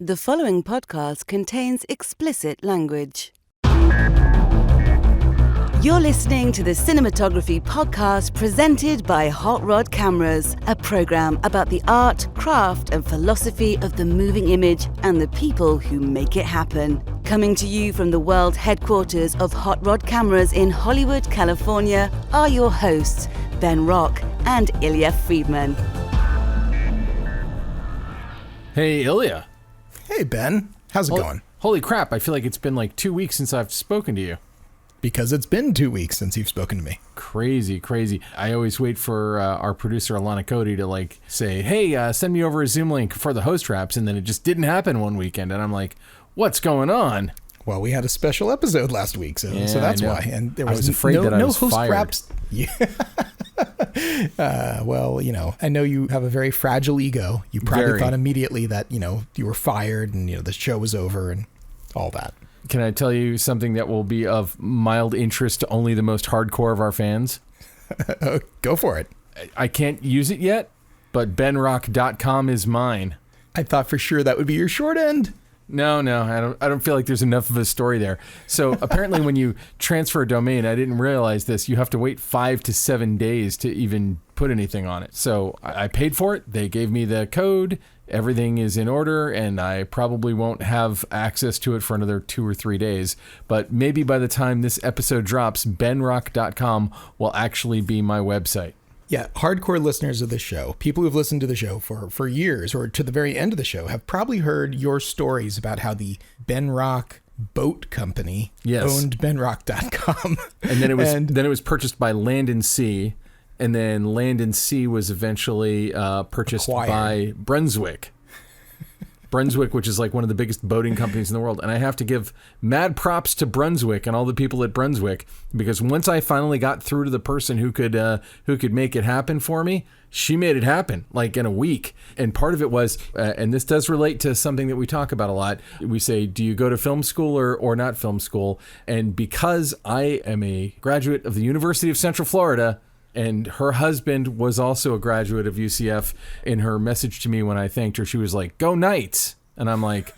The following podcast contains explicit language. You're listening to the Cinematography Podcast presented by Hot Rod Cameras, a program about the art, craft, and philosophy of the moving image and the people who make it happen. Coming to you from the world headquarters of Hot Rod Cameras in Hollywood, California, are your hosts, Ben Rock and Ilya Friedman. Hey, Ilya. Hey, Ben. How's it going? Holy crap, I feel like it's been like 2 weeks since I've spoken to you. Because it's been 2 weeks since you've spoken to me. Crazy. I always wait for our producer, Alana Cody, to say, hey, send me over a Zoom link for the host wraps, and then it just didn't happen one weekend, and I'm like, what's going on? Well, we had a special episode last week, so that's why. And there was afraid that I was host fired. Wraps. Yeah. Well, I know you have a very fragile ego. You probably thought immediately that, you were fired and, the show was over and all that. Can I tell you something that will be of mild interest to only the most hardcore of our fans? Go for it. I can't use it yet, but benrock.com is mine. I thought for sure that would be your short end. No, I don't feel like there's enough of a story there. So apparently when you transfer a domain, I didn't realize this, you have to wait 5 to 7 days to even put anything on it. So I paid for it. They gave me the code. Everything is in order, and I probably won't have access to it for another 2 or 3 days. But maybe by the time this episode drops, benrock.com will actually be my website. Yeah, hardcore listeners of the show, people who've listened to the show for years or to the very end of the show, have probably heard your stories about how the Ben Rock boat company owned benrock.com. And then it was purchased by Land and Sea, and then Land and Sea was eventually purchased by Brunswick. Brunswick, which is like one of the biggest boating companies in the world. And I have to give mad props to Brunswick and all the people at Brunswick, because once I finally got through to the person who could make it happen for me, she made it happen like in a week. And part of it was, and this does relate to something that we talk about a lot. We say, do you go to film school or not film school? And because I am a graduate of the University of Central Florida, and her husband was also a graduate of UCF, in her message to me when I thanked her, she was like, go Knights. And I'm like,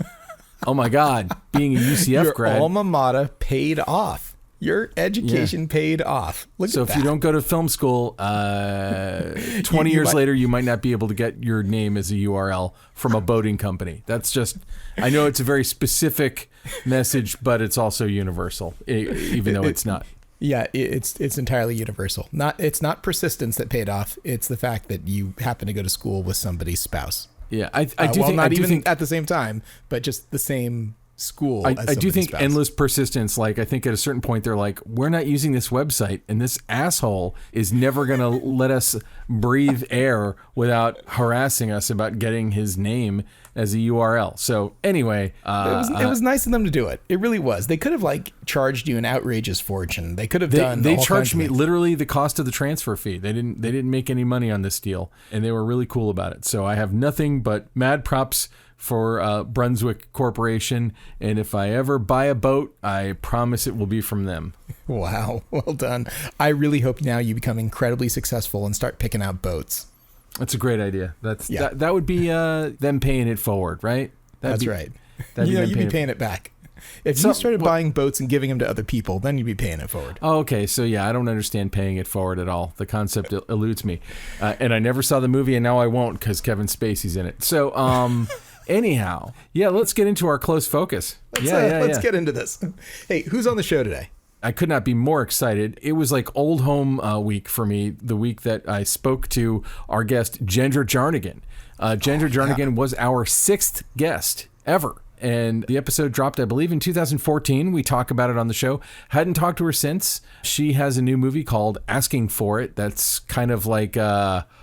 oh my God, being a UCF grad. Your alma mater paid off. Your education paid off. Look so at that. If you don't go to film school, 20 years later, you might not be able to get your name as a URL from a boating company. That's just, I know it's a very specific message, but it's also universal, even though it's not. Yeah, it's entirely universal. It's not persistence that paid off. It's the fact that you happen to go to school with somebody's spouse. Yeah, I do think at the same time, but just the same school. I do think spouse. Endless persistence. I think at a certain point they're like, we're not using this website, and this asshole is never going to let us breathe air without harassing us about getting his name as a URL. So anyway, it was nice of them to do it. It really was. They could have charged you an outrageous fortune. They could have done. They charged me literally the cost of the transfer fee. They didn't make any money on this deal, and they were really cool about it. So I have nothing but mad props for Brunswick Corporation, and if I ever buy a boat, I promise it will be from them. Wow, well done. I really hope now you become incredibly successful and start picking out boats. That's a great idea. That would be them paying it forward, right? That's right. You'd be paying it back. If you started buying boats and giving them to other people, then you'd be paying it forward. Oh, okay. So yeah, I don't understand paying it forward at all. The concept eludes me. And I never saw the movie, and now I won't because Kevin Spacey's in it. So anyhow, let's get into our close focus. Let's get into this. Hey, who's on the show today? I could not be more excited. It was like old home week for me, the week that I spoke to our guest, Jendra Jarnagin. Jendra Jarnagin was our 6th guest ever. And the episode dropped, I believe, in 2014. We talk about it on the show. Hadn't talked to her since. She has a new movie called Asking For It. That's kind of like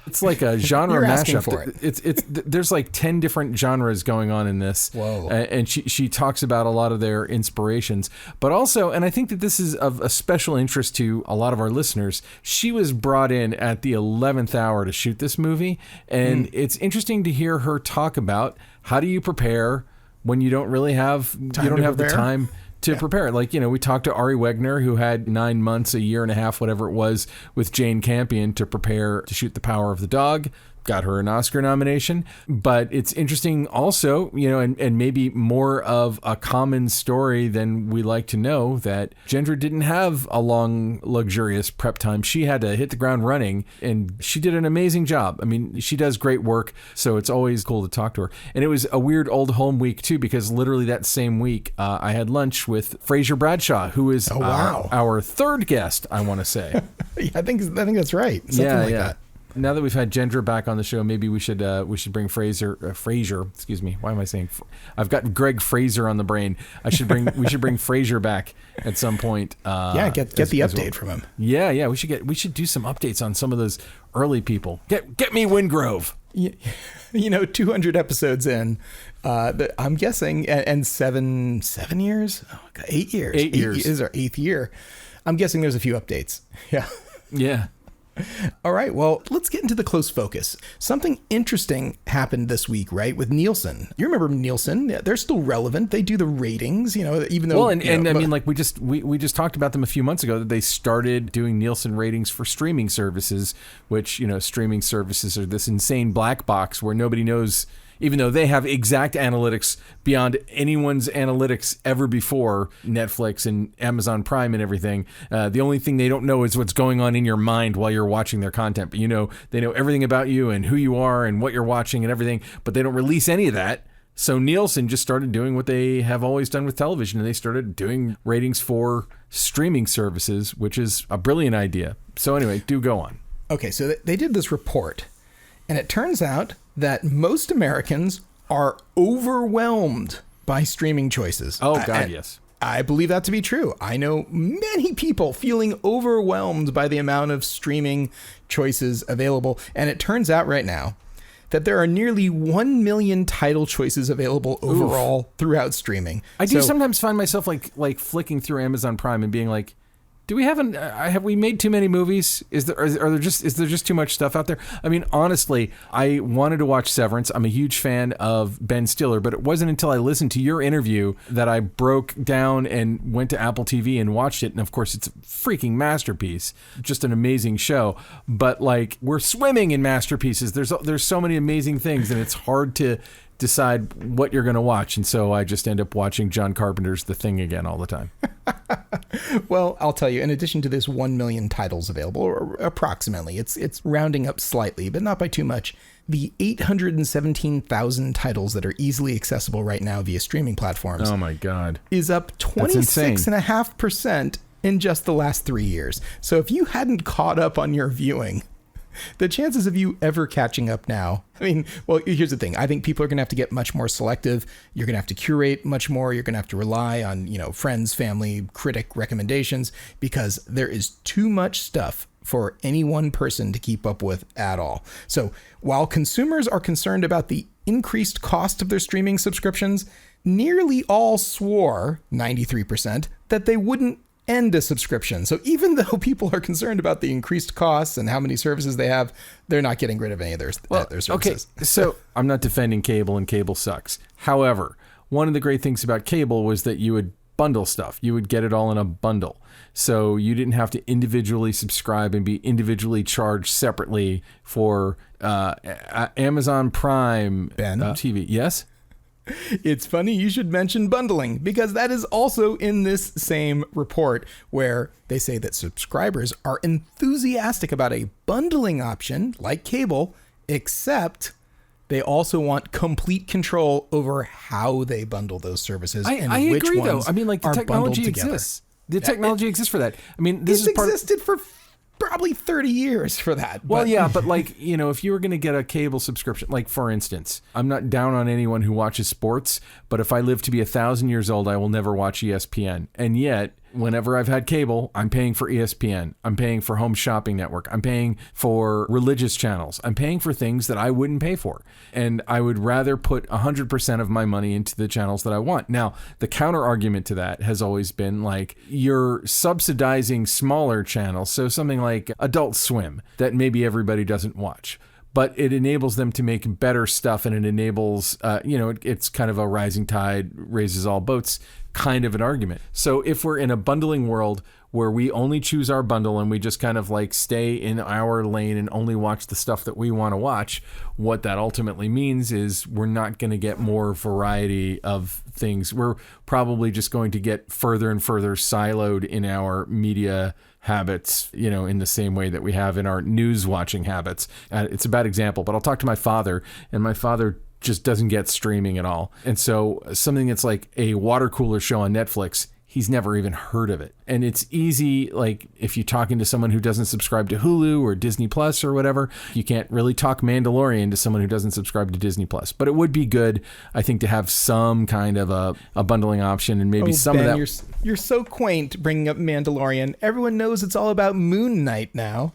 it's like a genre mashup. There's like 10 different genres going on in this. Whoa. And she talks about a lot of their inspirations. But also, and I think that this is of a special interest to a lot of our listeners, she was brought in at the 11th hour to shoot this movie. And it's interesting to hear her talk about how do you prepare when you don't really have the time to prepare it. We talked to Ari Wegner, who had 9 months, a year and a half, whatever it was, with Jane Campion to prepare to shoot The Power of the Dog. got her an Oscar nomination. But it's interesting also, and maybe more of a common story than we like to know, that Jendra didn't have a long, luxurious prep time. She had to hit the ground running, and she did an amazing job. I mean, she does great work, so it's always cool to talk to her. And it was a weird old home week, too, because literally that same week, I had lunch with Fraser Bradshaw, who is our third guest, I want to say. I think that's right. Something like that. Now that we've had Jendra back on the show, maybe we should bring Fraser. Excuse me. Why am I saying? I've got Greg Fraser on the brain. We should bring Fraser back at some point. Get the update from him. Yeah. We should do some updates on some of those early people. Get me Wingrove. 200 episodes in, I'm guessing, and 7 years, 8 years. 8 years. This is our 8th year. I'm guessing there's a few updates. Yeah. Yeah. All right, well, let's get into the close focus. Something interesting happened this week, right, with Nielsen. You remember Nielsen? They're still relevant. They do the ratings, even though... Well, I mean, like we just talked about them a few months ago, that they started doing Nielsen ratings for streaming services, which, streaming services are this insane black box where nobody knows... Even though they have exact analytics beyond anyone's analytics ever before, Netflix and Amazon Prime and everything, the only thing they don't know is what's going on in your mind while you're watching their content. But they know everything about you and who you are and what you're watching and everything, but they don't release any of that. So Nielsen just started doing what they have always done with television, and they started doing ratings for streaming services, which is a brilliant idea. So anyway, do go on. Okay, so they did this report, and it turns out that most Americans are overwhelmed by streaming choices. Oh, God, yes. I believe that to be true. I know many people feeling overwhelmed by the amount of streaming choices available. And it turns out right now that there are nearly 1 million title choices available overall throughout streaming. I do sometimes find myself like flicking through Amazon Prime and being like, have we made too many movies? Is there just too much stuff out there? I mean, honestly, I wanted to watch Severance. I'm a huge fan of Ben Stiller, but it wasn't until I listened to your interview that I broke down and went to Apple TV and watched it. And of course, it's a freaking masterpiece, just an amazing show. But like, we're swimming in masterpieces. There's so many amazing things, and it's hard to decide what you're going to watch. And so I just end up watching John Carpenter's The Thing again all the time. Well, I'll tell you, in addition to this 1 million titles available, or approximately, it's rounding up slightly, but not by too much, the 817,000 titles that are easily accessible right now via streaming platforms. Oh my God. Is up 26.5% in just the last 3 years. So if you hadn't caught up on your viewing, the chances of you ever catching up now, I mean, well, here's the thing. I think people are going to have to get much more selective. You're going to have to curate much more. You're going to have to rely on, friends, family, critic recommendations, because there is too much stuff for any one person to keep up with at all. So while consumers are concerned about the increased cost of their streaming subscriptions, nearly all swore, 93%, that they wouldn't end a subscription. So even though people are concerned about the increased costs and how many services they have, they're not getting rid of any of their services. Okay, so I'm not defending cable, and cable sucks. However, one of the great things about cable was that you would bundle stuff. You would get it all in a bundle. So you didn't have to individually subscribe and be individually charged separately for Amazon Prime TV. Yes? It's funny you should mention bundling, because that is also in this same report, where they say that subscribers are enthusiastic about a bundling option like cable, except they also want complete control over how they bundle those services. I which agree, ones though. I mean, like, the technology exists. The technology exists for that. I mean, this is existed for probably 30 years for that. Well, yeah, but like, if you were going to get a cable subscription, like, for instance, I'm not down on anyone who watches sports, but if I live to be 1,000 years old, I will never watch ESPN. And yet, whenever I've had cable, I'm paying for ESPN. I'm paying for Home Shopping Network. I'm paying for religious channels. I'm paying for things that I wouldn't pay for. And I would rather put 100% of my money into the channels that I want. Now, the counter argument to that has always been like, you're subsidizing smaller channels. So something like Adult Swim that maybe everybody doesn't watch. but it enables them to make better stuff, and it enables, it's kind of a rising tide raises all boats kind of an argument. So if we're in a bundling world where we only choose our bundle and we just kind of like stay in our lane and only watch the stuff that we want to watch, what that ultimately means is we're not going to get more variety of things. We're probably just going to get further and further siloed in our media habits, in the same way that we have in our news watching habits. It's a bad example, but I'll talk to my father, and my father just doesn't get streaming at all. And so something that's like a water cooler show on Netflix, he's never even heard of it. And it's easy, like if you're talking to someone who doesn't subscribe to Hulu or Disney Plus or whatever, you can't really talk Mandalorian to someone who doesn't subscribe to Disney Plus. But it would be good, I think, to have some kind of a bundling option, and maybe some Ben, of that. You're so quaint bringing up Mandalorian. Everyone knows it's all about Moon Knight now.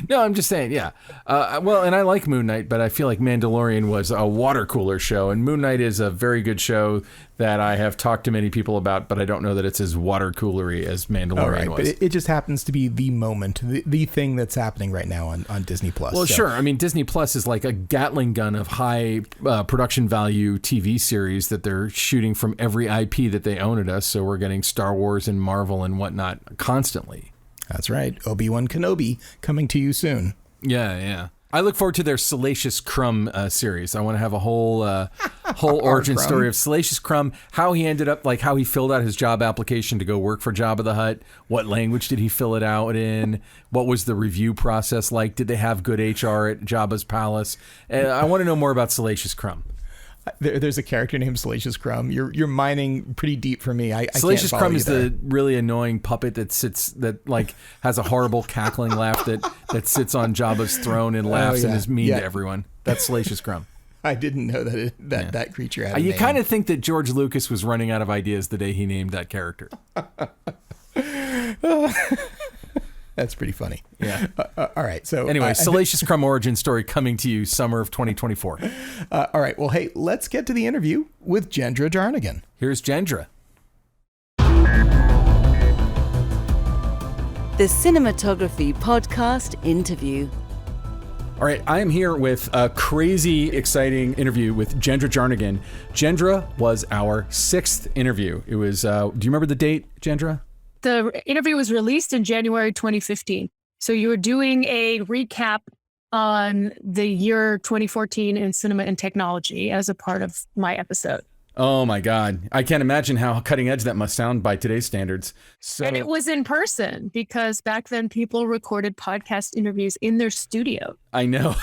No, I'm just saying, yeah. And I like Moon Knight, but I feel like Mandalorian was a water cooler show, and Moon Knight is a very good show that I have talked to many people about, but I don't know that it's as water coolery as Mandalorian was. But it just happens to be the moment, the thing that's happening right now on Disney Plus. Well, sure. I mean, Disney Plus is like a Gatling gun of high production value TV series that they're shooting from every IP that they own at us. So we're getting Star Wars and Marvel and whatnot constantly. That's right. Obi-Wan Kenobi coming to you soon. Yeah. I look forward to their Salacious Crumb series. I want to have a whole origin story of Salacious Crumb, how he ended up, like how he filled out his job application to go work for Jabba the Hutt. What language did he fill it out in? What was the review process like? Did they have good HR at Jabba's palace? I want to know more about Salacious Crumb. There's a character named Salacious Crumb. You're mining pretty deep for me. Salacious Crumb is the really annoying puppet that like has a horrible cackling laugh that sits on Jabba's throne and laughs and is mean to everyone. That's Salacious Crumb. I didn't know that creature had a name. You kind of think that George Lucas was running out of ideas the day he named that character. That's pretty funny. Yeah. All right. So anyway, Salacious Crumb origin story coming to you summer of 2024. All right. Well, hey, let's get to the interview with Jendra Jarnagin. Here's Jendra. The Cinematography Podcast interview. All right, I am here with a crazy, exciting interview with Jendra Jarnagin. Jendra was our 6th interview. It was, do you remember the date, Jendra? The interview was released in January 2015. So you were doing a recap on the year 2014 in cinema and technology as a part of my episode. Oh my God. I can't imagine how cutting edge that must sound by today's standards. And it was in person because back then people recorded podcast interviews in their studio. I know.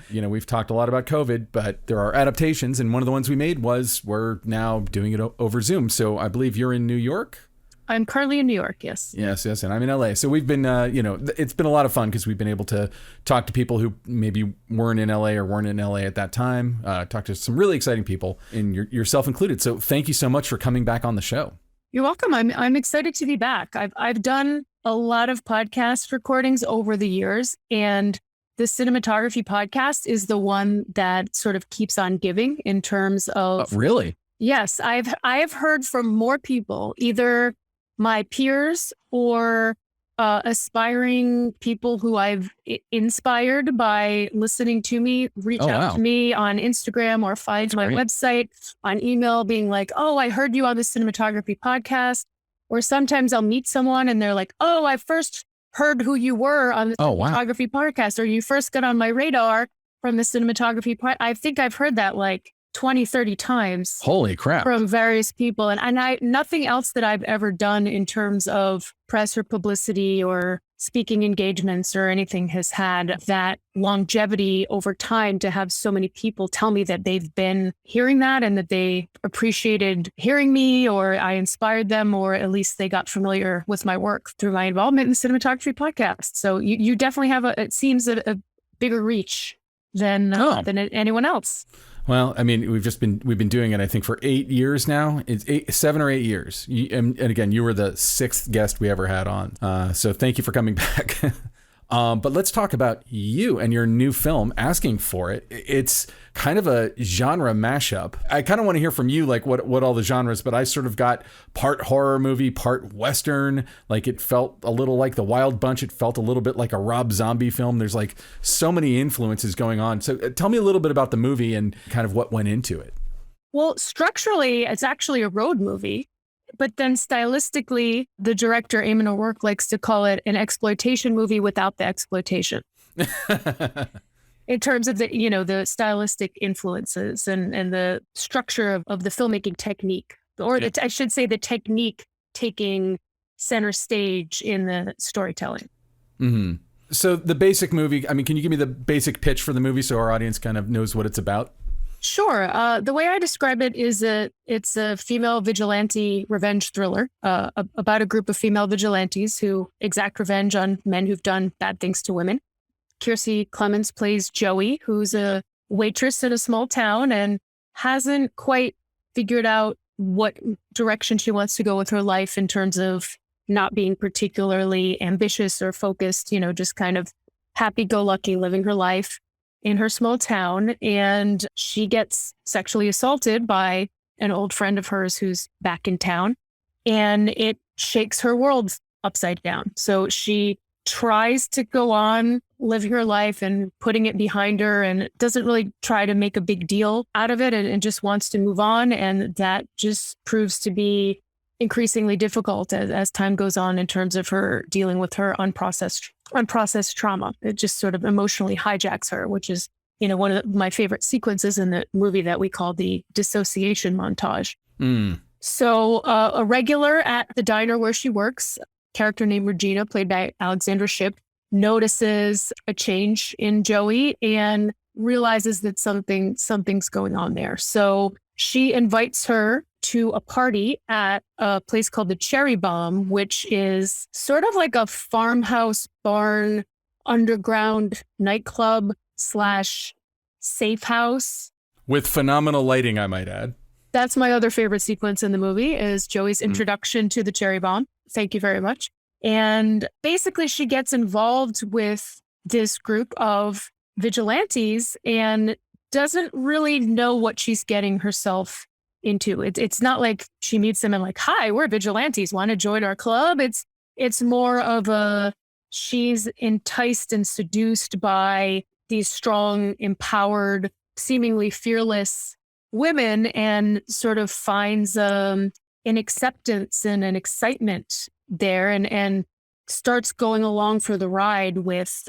We've talked a lot about COVID, but there are adaptations. And one of the ones we made was we're now doing it over Zoom. So I believe you're in New York. I'm currently in New York, yes. Yes, and I'm in LA. So we've been, it's been a lot of fun because we've been able to talk to people who maybe weren't in LA or weren't in LA at that time, talk to some really exciting people, and yourself included. So thank you so much for coming back on the show. You're welcome. I'm excited to be back. I've done a lot of podcast recordings over the years, and the Cinematography Podcast is the one that sort of keeps on giving in terms of... Really? Yes, I have heard from more people, either my peers or aspiring people who I've inspired by listening to me, reach out to me on Instagram or find my website, on email, being like, oh, I heard you on the Cinematography Podcast. Or sometimes I'll meet someone and they're like, oh, I first heard who you were on the Cinematography Podcast, or you first got on my radar from the Cinematography Podcast. I think I've heard that like 20, 30 times. Holy crap. From various people. And I nothing else that I've ever done in terms of press or publicity or speaking engagements or anything has had that longevity over time to have so many people tell me that they've been hearing that and that they appreciated hearing me, or I inspired them, or at least they got familiar with my work through my involvement in the Cinematography Podcast. So you definitely have it seems a bigger reach than anyone else. Well, I mean, we've been doing it, I think, for 8 years now. It's 7 or 8 years. And again, you were the 6th guest we ever had on. So thank you for coming back. But let's talk about you and your new film, Asking for It. It's kind of a genre mashup. I kind of want to hear from you, like what all the genres, but I sort of got part horror movie, part Western. Like it felt a little like The Wild Bunch. It felt a little bit like a Rob Zombie film. There's like so many influences going on. So tell me a little bit about the movie and kind of what went into it. Well, structurally, it's actually a road movie. But then stylistically, the director, Eamon O'Rourke, likes to call it an exploitation movie without the exploitation. In terms of the stylistic influences and the structure of the filmmaking technique, I should say the technique taking center stage in the storytelling. Mm-hmm. So the basic movie, I mean, can you give me the basic pitch for the movie so our audience kind of knows what it's about? Sure. The way I describe it is it's a female vigilante revenge thriller about a group of female vigilantes who exact revenge on men who've done bad things to women. Kiersey Clemons plays Joey, who's a waitress in a small town and hasn't quite figured out what direction she wants to go with her life in terms of not being particularly ambitious or focused, just kind of happy-go-lucky living her life in her small town. And she gets sexually assaulted by an old friend of hers who's back in town, and it shakes her world upside down. So she tries to go on living her life and putting it behind her and doesn't really try to make a big deal out of it and just wants to move on. And that just proves to be increasingly difficult as time goes on in terms of her dealing with her unprocessed trauma. It just sort of emotionally hijacks her, which is, one of my favorite sequences in the movie that we call the dissociation montage. Mm. So a regular at the diner where she works, character named Regina, played by Alexandra Shipp, notices a change in Joey and realizes that something's going on there. So she invites her to a party at a place called the Cherry Bomb, which is sort of like a farmhouse barn, underground nightclub / safe house. With phenomenal lighting, I might add. That's my other favorite sequence in the movie is Joey's introduction to the Cherry Bomb. Thank you very much. And basically she gets involved with this group of vigilantes and doesn't really know what she's getting herself into. It's not like she meets them and like, hi, we're vigilantes, want to join our club? It's more of she's enticed and seduced by these strong, empowered, seemingly fearless women and sort of finds an acceptance and an excitement there and starts going along for the ride with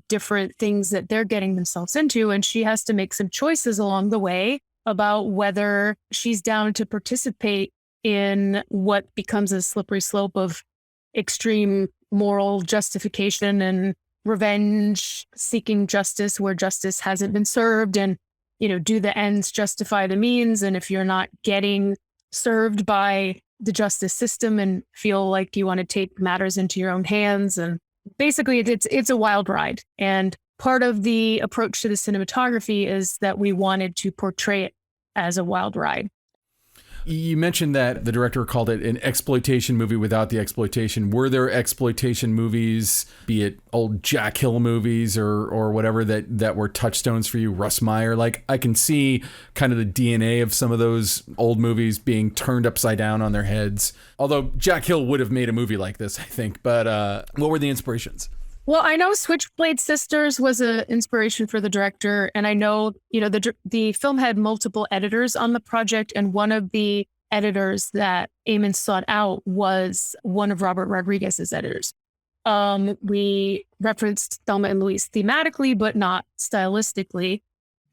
different things that they're getting themselves into. And she has to make some choices along the way about whether she's down to participate in what becomes a slippery slope of extreme moral justification and revenge, seeking justice where justice hasn't been served, and, do the ends justify the means? And if you're not getting served by the justice system and feel like you want to take matters into your own hands. And basically it's a wild ride. And part of the approach to the cinematography is that we wanted to portray it as a wild ride. You mentioned that the director called it an exploitation movie without the exploitation. Were there exploitation movies, be it old Jack Hill movies or whatever that were touchstones for you, Russ Meyer? Like, I can see kind of the DNA of some of those old movies being turned upside down on their heads. Although Jack Hill would have made a movie like this, I think. But what were the inspirations? Well, I know Switchblade Sisters was an inspiration for the director. And I know, the film had multiple editors on the project. And one of the editors that Eamon sought out was one of Robert Rodriguez's editors. We referenced Thelma and Louise thematically, but not stylistically.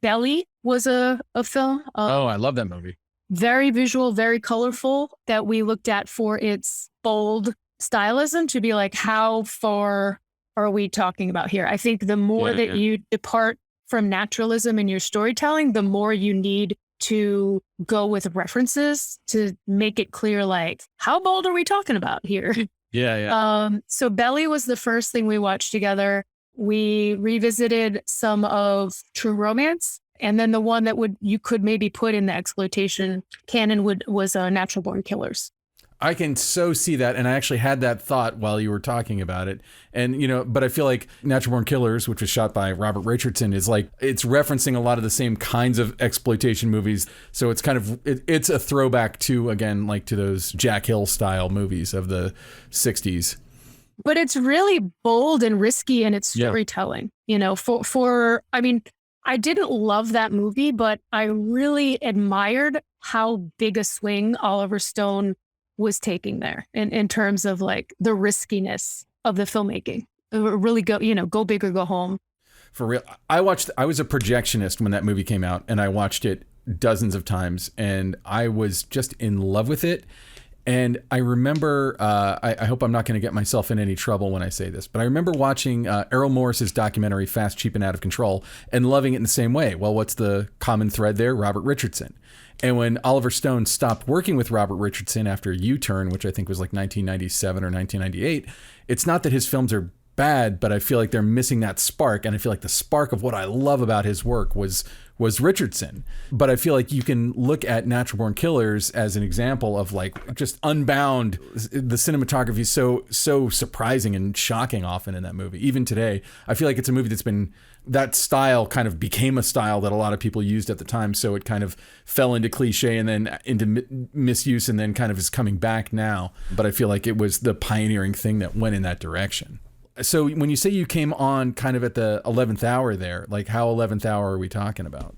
Belly was a film. I love that movie. Very visual, very colorful, that we looked at for its bold stylism to be like, how far are we talking about here? I think the more that you depart from naturalism in your storytelling, the more you need to go with references to make it clear, like, how bold are we talking about here? So Belly was the first thing we watched together. We revisited some of True Romance. And then the one that you could maybe put in the exploitation canon was Natural Born Killers. I can so see that, and I actually had that thought while you were talking about it. And, but I feel like Natural Born Killers, which was shot by Robert Richardson, is like, it's referencing a lot of the same kinds of exploitation movies. So it's kind of, it's a throwback to, again, like to those Jack Hill style movies of the 60s. But it's really bold and risky in its storytelling, I didn't love that movie, but I really admired how big a swing Oliver Stone was taking there in terms of like the riskiness of the filmmaking. Really go big or go home. For real. I was a projectionist when that movie came out, and I watched it dozens of times, and I was just in love with it. And I remember, I hope I'm not going to get myself in any trouble when I say this, but I remember watching Errol Morris's documentary, Fast, Cheap, and Out of Control, and loving it in the same way. Well, what's the common thread there? Robert Richardson. And when Oliver Stone stopped working with Robert Richardson after U-Turn, which I think was like 1997 or 1998, it's not that his films are bad, but I feel like they're missing that spark. And I feel like the spark of what I love about his work was Richardson. But I feel like you can look at Natural Born Killers as an example of like just unbound. The cinematography is so surprising and shocking often in that movie. Even today, I feel like it's a movie that's been, that style kind of became a style that a lot of people used at the time. So it kind of fell into cliche and then into misuse and then kind of is coming back now. But I feel like it was the pioneering thing that went in that direction. So when you say you came on kind of at the 11th hour there, like how 11th hour are we talking about?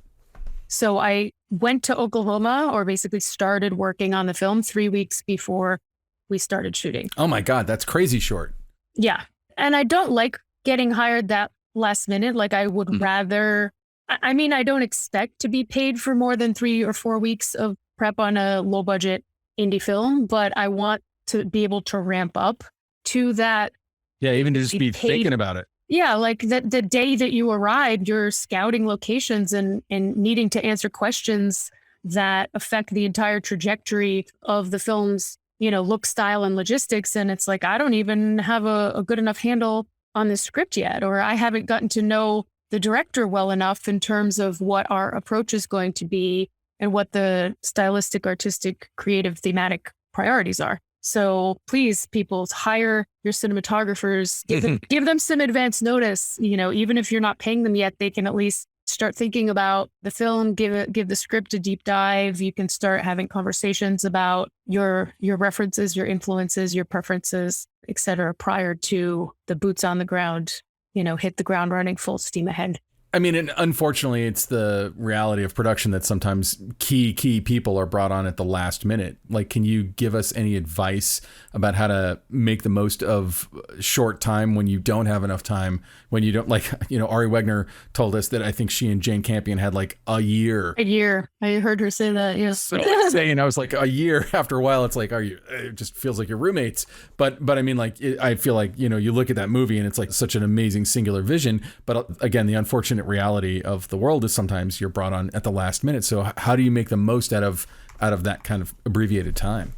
So I went to Oklahoma, or basically started working on the film 3 weeks before we started shooting. Oh my God, that's crazy short. Yeah. And I don't like getting hired that last minute. Like I would rather, I don't expect to be paid for more than 3 or 4 weeks of prep on a low budget indie film, but I want to be able to ramp up to that. Yeah, even to just be thinking about it. Yeah, like the day that you arrived, you're scouting locations and needing to answer questions that affect the entire trajectory of the film's, look, style, and logistics. And it's like, I don't even have a good enough handle on the script yet, or I haven't gotten to know the director well enough in terms of what our approach is going to be and what the stylistic, artistic, creative, thematic priorities are. So please, people, hire your cinematographers, give them some advance notice. Even if you're not paying them yet, they can at least start thinking about the film, give the script a deep dive. You can start having conversations about your references, your influences, your preferences, et cetera, prior to the boots on the ground, hit the ground running full steam ahead. I mean, and unfortunately, it's the reality of production that sometimes key people are brought on at the last minute. Like, can you give us any advice about how to make the most of short time when you don't have enough time? When you don't, like, Ari Wegner told us that I think she and Jane Campion had like a year. A year. I heard her say that, yes. So I was like, a year. After a while, it's like, it just feels like you're roommates. But I mean, like, I feel like, you look at that movie and it's like such an amazing singular vision. But again, the unfortunate reality of the world is sometimes you're brought on at the last minute. So how do you make the most out of that kind of abbreviated time?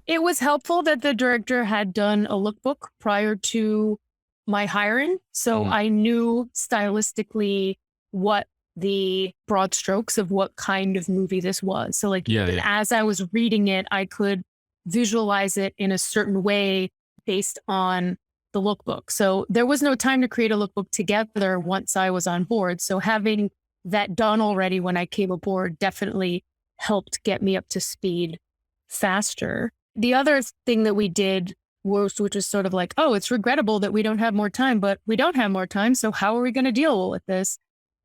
It was helpful that the director had done a lookbook prior to my hiring. So I knew stylistically what the broad strokes of what kind of movie this was. So as I was reading it, I could visualize it in a certain way based on the lookbook. So there was no time to create a lookbook together once I was on board. So having that done already when I came aboard definitely helped get me up to speed faster. The other thing that we did which was sort of like, oh, it's regrettable that we don't have more time, but we don't have more time. So how are we going to deal with this?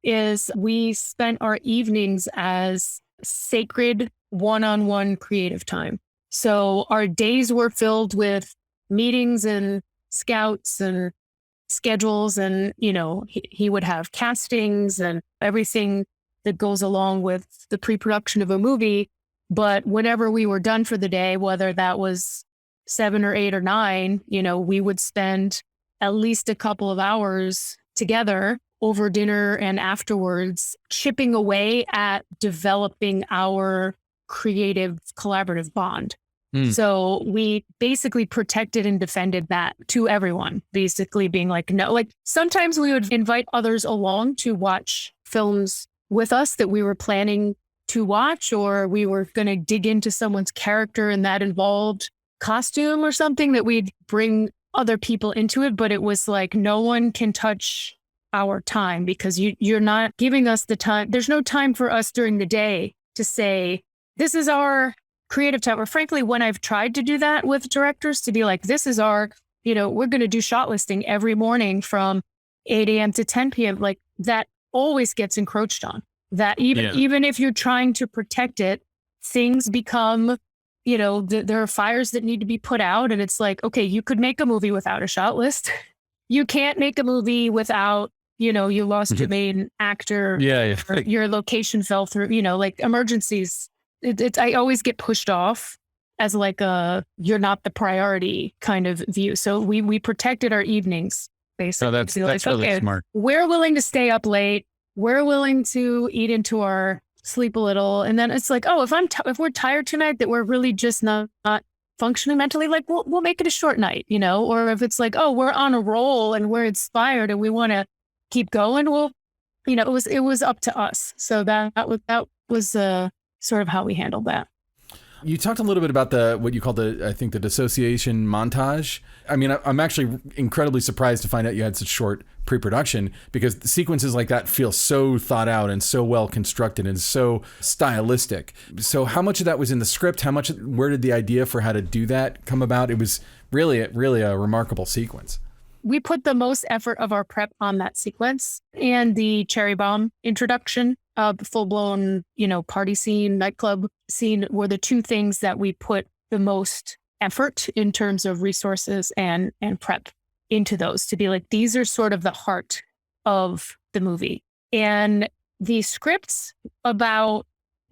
Is we spent our evenings as sacred one-on-one creative time. So our days were filled with meetings and scouts and schedules, and he would have castings and everything that goes along with the pre-production of a movie. But whenever we were done for the day, whether that was 7 or 8 or 9, we would spend at least a couple of hours together over dinner and afterwards, chipping away at developing our creative collaborative bond. So we basically protected and defended that to everyone, basically being like, no, like sometimes we would invite others along to watch films with us that we were planning to watch, or we were going to dig into someone's character and that involved costume or something that we'd bring other people into it, but it was like, no one can touch our time because you're not giving us the time. There's no time for us during the day to say, this is our creative time. Or frankly, when I've tried to do that with directors, to be like, this is our, we're going to do shot listing every morning from 8 a.m. to 10 p.m. Like that always gets encroached on. That even if you're trying to protect it, things become, there are fires that need to be put out. And it's like, okay, you could make a movie without a shot list. You can't make a movie without, you lost your main actor. Or your location fell through, like emergencies. I always get pushed off as like you're not the priority kind of view. So we protected our evenings, basically. Oh, that's really smart. We're willing to stay up late. We're willing to eat into our sleep a little. And then it's like, oh, if we're tired tonight, that we're really just not functioning mentally, like we'll make it a short night, or if it's like, oh, we're on a roll and we're inspired and we want to keep going. Well, it was up to us. So that was sort of how we handled that. You talked a little bit about what you call the dissociation montage. I mean, I'm actually incredibly surprised to find out you had such short pre-production, because the sequences like that feel so thought out and so well constructed and so stylistic. So how much of that was in the script? Where did the idea for how to do that come about? It was really a remarkable sequence. We put the most effort of our prep on that sequence, and the cherry bomb introduction, full-blown, party scene, nightclub scene were the two things that we put the most effort in terms of resources and prep into those, to be like, these are sort of the heart of the movie. And the scripts about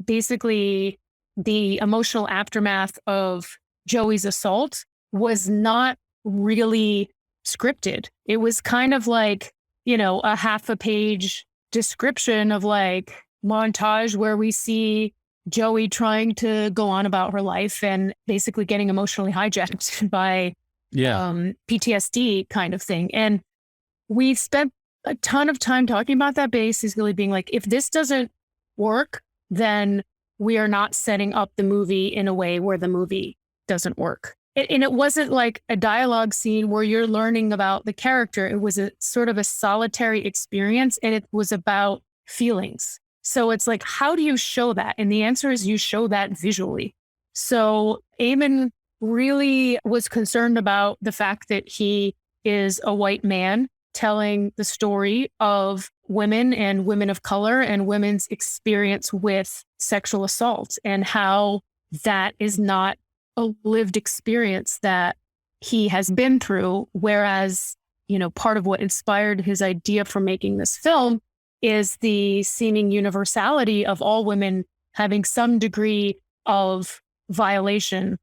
basically the emotional aftermath of Joey's assault was not really scripted. It was kind of like, a half a page description of like montage where we see Joey trying to go on about her life and basically getting emotionally hijacked by PTSD kind of thing. And we spent a ton of time talking about that, basically being like, if this doesn't work, then we are not setting up the movie in a way where the movie doesn't work. And it wasn't like a dialogue scene where you're learning about the character. It was a sort of a solitary experience, and it was about feelings. So it's like, how do you show that? And the answer is you show that visually. So Eamon really was concerned about the fact that he is a white man telling the story of women and women of color and women's experience with sexual assault, and how that is not a lived experience that he has been through. Whereas, part of what inspired his idea for making this film is the seeming universality of all women having some degree of violation,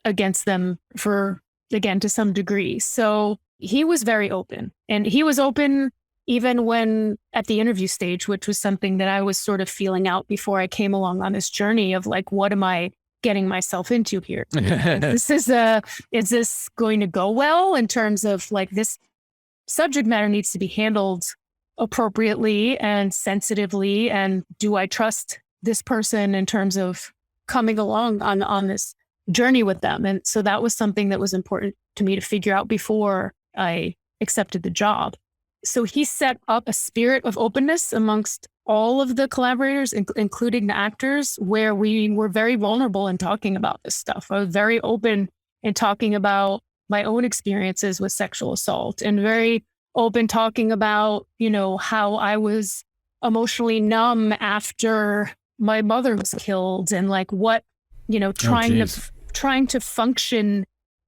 against them to some degree. So he was very open, and he was open even when at the interview stage, which was something that I was sort of feeling out before I came along on this journey of like, what am I getting myself into here? Is this going to go well in terms of like, this subject matter needs to be handled appropriately and sensitively, and do I trust this person in terms of coming along on this journey with them? And so that was something that was important to me to figure out before I accepted the job. So he set up a spirit of openness amongst all of the collaborators, including the actors, where we were very vulnerable in talking about this stuff. I was very open in talking about my own experiences with sexual assault, and very open talking about, how I was emotionally numb after my mother was killed, and like what, trying to function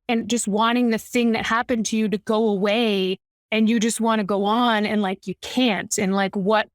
and just wanting the thing that happened to you to go away, and you just want to go on, and like you can't, and like what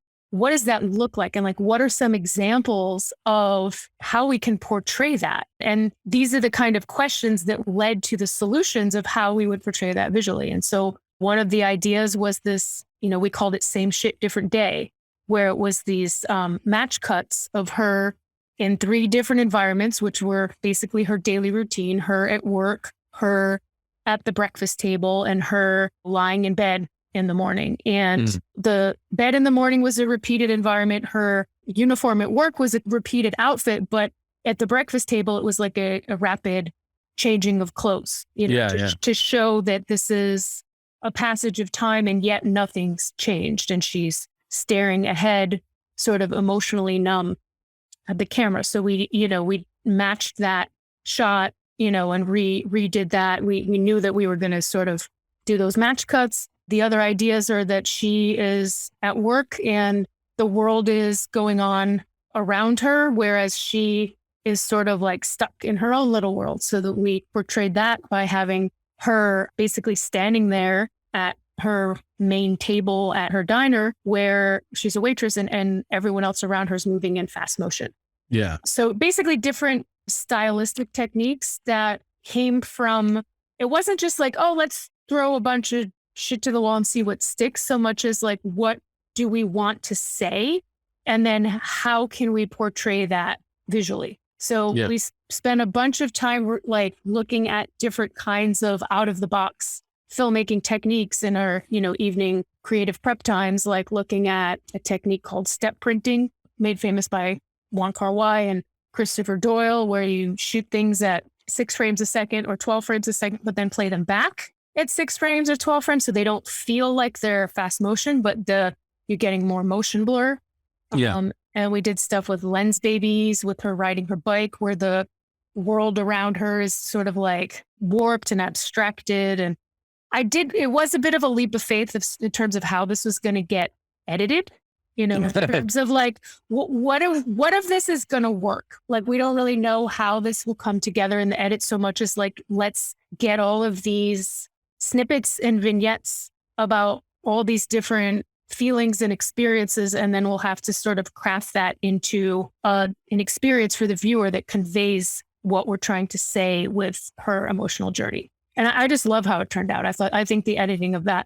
does that look like? And like, what are some examples of how we can portray that? And these are the kind of questions that led to the solutions of how we would portray that visually. And so one of the ideas was this, we called it Same Shit, Different Day, where it was these match cuts of her in 3 different environments, which were basically her daily routine, her at work, her at the breakfast table, and her lying in bed in the morning. And the bed in the morning was a repeated environment. Her uniform at work was a repeated outfit, but at the breakfast table, it was like a rapid changing of clothes, to show that this is a passage of time and yet nothing's changed. And she's staring ahead, sort of emotionally numb at the camera. So we matched that shot, and redid that. We knew that we were going to sort of do those match cuts. The other ideas are that she is at work and the world is going on around her, whereas she is sort of like stuck in her own little world. So that we portrayed that by having her basically standing there at her main table at her diner where she's a waitress and everyone else around her is moving in fast motion. Yeah. So basically different stylistic techniques that came from, it wasn't just like, oh, let's throw a bunch of shit to the wall and see what sticks, so much as like, what do we want to say? And then how can we portray that visually? So we spent a bunch of time like looking at different kinds of out of the box filmmaking techniques in our, evening creative prep times, like looking at a technique called step printing, made famous by Wong Kar-wai and Christopher Doyle, where you shoot things at 6 frames a second or 12 frames a second, but then play them back at 6 frames or 12 frames so they don't feel like they're fast motion, but you're getting more motion blur. Yeah. And we did stuff with lens babies, with her riding her bike, where the world around her is sort of like warped and abstracted. And it was a bit of a leap of faith in terms of how this was going to get edited, in terms of like, what if this is going to work? Like, we don't really know how this will come together in the edit so much as like, let's get all of these snippets and vignettes about all these different feelings and experiences, and then we'll have to sort of craft that into an experience for the viewer that conveys what we're trying to say with her emotional journey. And I just love how it turned out. I think the editing of that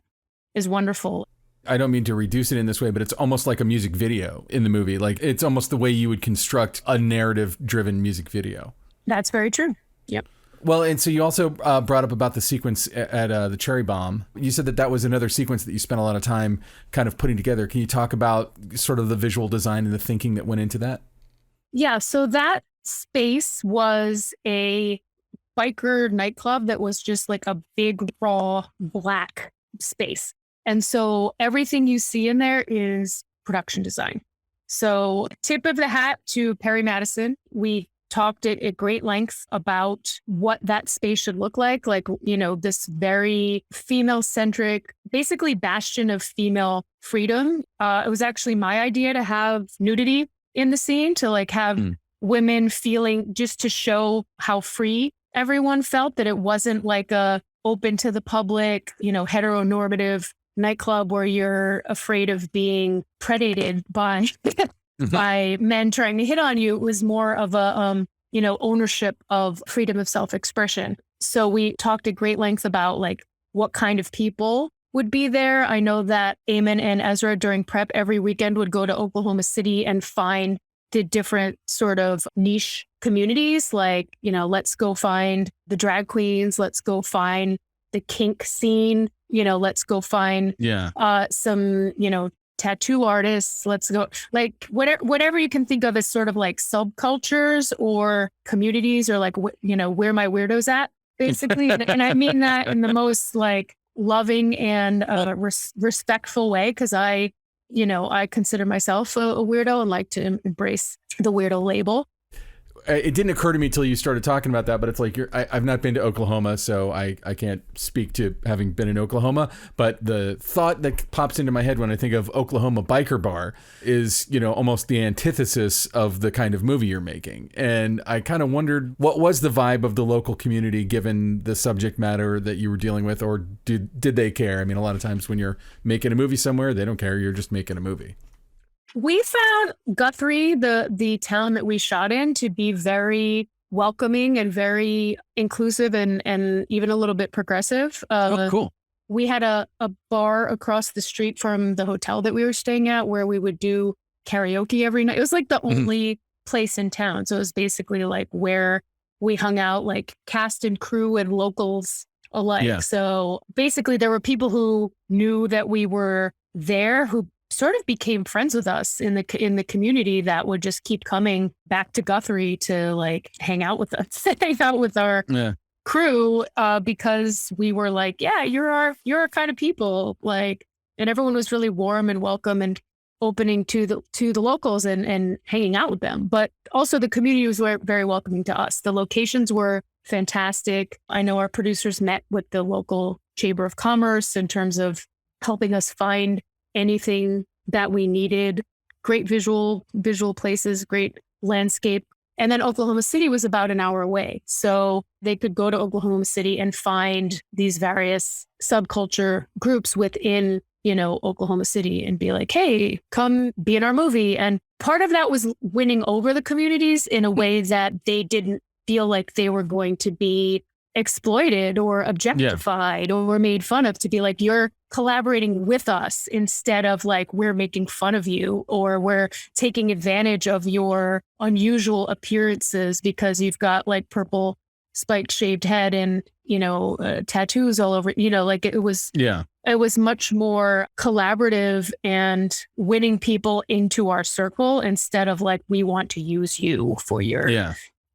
is wonderful. I don't mean to reduce it in this way, but it's almost like a music video in the movie. Like, it's almost the way you would construct a narrative-driven music video. That's very true. Yep. Well, and so you also brought up about the sequence at the Cherry Bomb. You said that was another sequence that you spent a lot of time kind of putting together. Can you talk about sort of the visual design and the thinking that went into that? Yeah, so that space was a biker nightclub that was just like a big, raw, black space. And so everything you see in there is production design. So tip of the hat to Perry Madison. We talked at great length about what that space should look like, this very female-centric, basically bastion of female freedom. It was actually my idea to have nudity in the scene, to like have women feeling, just to show how free everyone felt, that it wasn't like a open to the public, heteronormative nightclub where you're afraid of being predated by by men trying to hit on you. It was more of a ownership of freedom of self-expression. So we talked at great length about like what kind of people would be there. I know that Eamon and Ezra during prep every weekend would go to Oklahoma City and find the different sort of niche communities, like, let's go find the drag queens, let's go find the kink scene, let's go find some, tattoo artists, let's go, like whatever you can think of as sort of like subcultures or communities, or like, where my weirdo's at, basically. And I mean that in the most like loving and respectful way, because I consider myself a weirdo and like to embrace the weirdo label. It didn't occur to me till you started talking about that, but it's like I've not been to Oklahoma, so I can't speak to having been in Oklahoma. But the thought that pops into my head when I think of Oklahoma Biker Bar is, almost the antithesis of the kind of movie you're making. And I kind of wondered, what was the vibe of the local community given the subject matter that you were dealing with, or did they care? I mean, a lot of times when you're making a movie somewhere, they don't care. You're just making a movie. We found Guthrie, the town that we shot in, to be very welcoming and very inclusive and even a little bit progressive. Oh, cool. We had a bar across the street from the hotel that we were staying at where we would do karaoke every night. It was like the only place in town. So it was basically like where we hung out, like cast and crew and locals alike. Yeah. So basically there were people who knew that we were there who sort of became friends with us in the community, that would just keep coming back to Guthrie to like hang out with us, hang out with our crew because we were like, yeah, you're our kind of people, like, and everyone was really warm and welcome and opening to the locals and hanging out with them. But also the community was very welcoming to us. The locations were fantastic. I know our producers met with the local Chamber of Commerce in terms of helping us find anything that we needed. Great visual places, great landscape. And then Oklahoma City was about an hour away. So they could go to Oklahoma City and find these various subculture groups within, Oklahoma City and be like, hey, come be in our movie. And part of that was winning over the communities in a way that they didn't feel like they were going to be exploited or objectified or made fun of, to be like, you're collaborating with us instead of like, we're making fun of you or we're taking advantage of your unusual appearances because you've got like purple spiked shaved head and, tattoos all over, like it was much more collaborative and winning people into our circle instead of like, we want to use you for your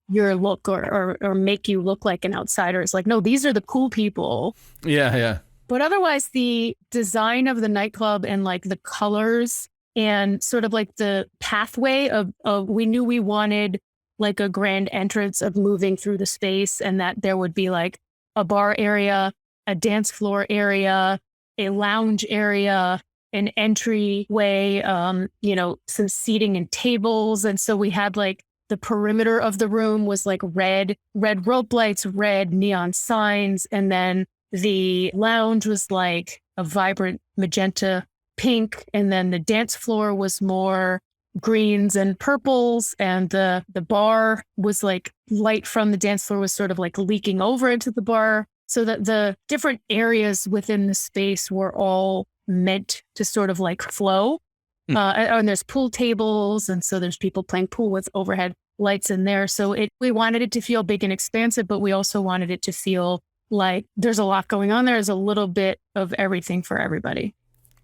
look or make you look like an outsider. It's like, no, these are the cool people. Yeah. But otherwise, the design of the nightclub and like the colors and sort of like the pathway of we knew we wanted like a grand entrance of moving through the space, and that there would be like a bar area, a dance floor area, a lounge area, an entryway, some seating and tables. And so we had like the perimeter of the room was like red rope lights, red neon signs. And then the lounge was like a vibrant magenta pink. And then the dance floor was more greens and purples. And the bar was like light from the dance floor was sort of like leaking over into the bar. So that the different areas within the space were all meant to sort of like flow. And there's pool tables. And so there's people playing pool with overhead lights in there. So we wanted it to feel big and expansive, but we also wanted it to feel like there's a lot going on. There's a little bit of everything for everybody.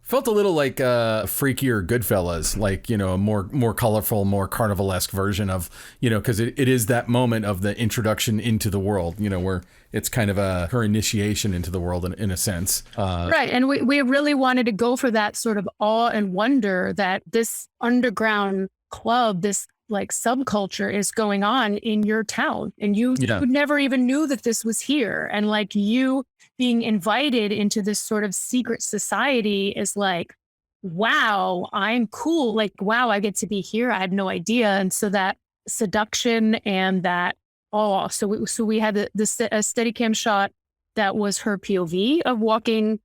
Felt a little like freakier Goodfellas, like, a more colorful, more carnivalesque version of, because it is that moment of the introduction into the world, where it's kind of her initiation into the world in a sense. Right. And we really wanted to go for that sort of awe and wonder that this underground club, this like subculture is going on in your town. And you never even knew that this was here. And like you being invited into this sort of secret society is like, wow, I'm cool. Like, wow, I get to be here. I had no idea. And so that seduction and that awe. So we had a Steadicam shot that was her POV of walking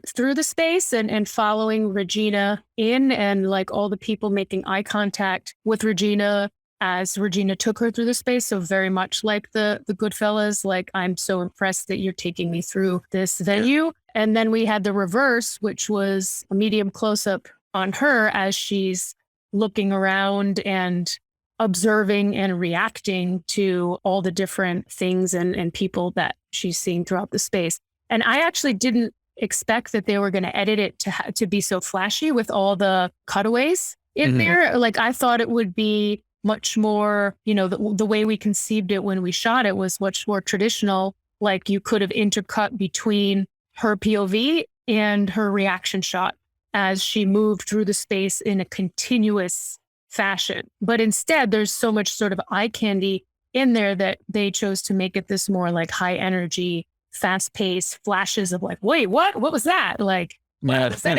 through the space and following Regina in, and like all the people making eye contact with Regina as Regina took her through the space. So very much like the Goodfellas, like, I'm so impressed that you're taking me through this venue. And then we had the reverse, which was a medium close-up on her as she's looking around and observing and reacting to all the different things and people that she's seeing throughout the space. And I actually didn't expect that they were going to edit it to be so flashy with all the cutaways in there. Like, I thought it would be much more, the way we conceived it when we shot it was much more traditional. Like, you could have intercut between her POV and her reaction shot as she moved through the space in a continuous fashion. But instead, there's so much sort of eye candy in there that they chose to make it this more like high energy, fast paced flashes of like, wait, what was that? Like, was that